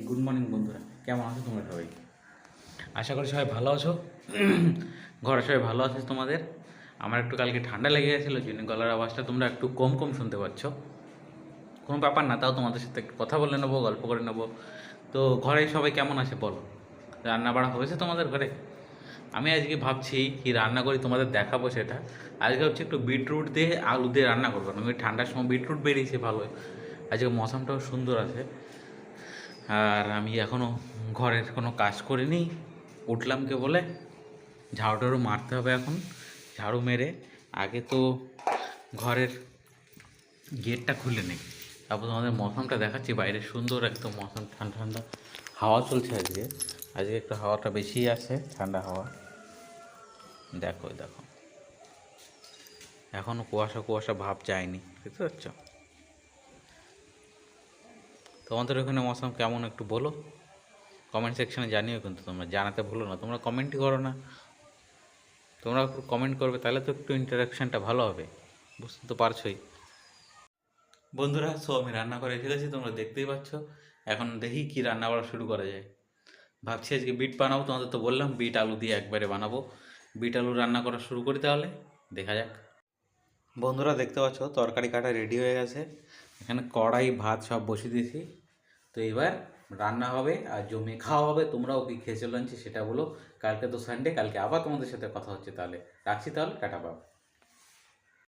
Good morning বন্ধুরা, কেমন আছো তোমরা সবাই? আশা করি সবাই ভালো আছো। ঘরে সবাই ভালো আছিস তোমাদের? আমার একটু কালকে ঠান্ডা লেগে গেছিলো, জন্য গলার আওয়াজটা তোমরা একটু কম কম শুনতে পাচ্ছ। কোনো ব্যাপার না, তাও তোমাদের সাথে একটু কথা বলে নেবো, গল্প করে নেবো। তো ঘরে সবাই কেমন আছে বলো? রান্না বাড়া হয়েছে তোমাদের ঘরে? আমি আজকে ভাবছি কি রান্না করি, তোমাদের দেখাবো সেটা। আজকে ভাবছি একটু বিটরুট দিয়ে আলু দিয়ে রান্না করবো। আমি ঠান্ডার সময় বিটরুট বেরিয়েছে ভালোই, আজকে মৌসামটাও সুন্দর আছে। আর আমি এখনও ঘরের কোনো কাজ করিনি, উঠলাম কে বলে। ঝাড়ু টাড়ু মারতে হবে এখন। ঝাড়ু মেরে আগে তো ঘরের গেটটা খুলে নেই, তারপর তোমাদের মৌসুমটা দেখাচ্ছি। বাইরে সুন্দর একদম মৌসুম, ঠান্ডা ঠান্ডা হাওয়া চলছে আজকে। আজকে একটু হাওয়াটা বেশি আছে, ঠান্ডা হাওয়া। দেখো দেখো, এখনও কুয়াশা কুয়াশা ভাব যায়নি, বুঝতে পারছো? তোমাদের ওখানে মৌসুম কেমন একটু বলো, কমেন্ট সেকশনে জানিও। কিন্তু তোমরা জানাতে ভুলো না, তোমরা কমেন্টই করো না। তোমরা একটু কমেন্ট করবে, তাহলে তো একটু ইন্টারাকশানটা ভালো হবে, বুঝতে তো পারছোই। বন্ধুরা, আমি রান্না করে ফেলেছি, তোমরা দেখতেই পাচ্ছ। এখন দেখি কি রান্না বাড়া শুরু করা যায়। ভাবছি আজকে বিট বানাবো, তোমাদের তো বললাম বিট আলু দিয়ে একবারে বানাবো। বিট আলু রান্না করা শুরু করি তাহলে, দেখা যাক। বন্ধুরা দেখতে পাচ্ছ তরকারি কাটা রেডি হয়ে গেছে। এখানে কড়াই ভাত সব বসিয়ে দিয়েছি। তো এবার রান্না হবে আর জমিয়ে খাওয়া হবে। তোমরাও কি খেয়েছো লাঞ্চে সেটা বলো। কালকে তো সানডে, কালকে আবার তোমাদের সাথে কথা হচ্ছে। তাহলে রাখছি, তাহলে টাটা বাবা।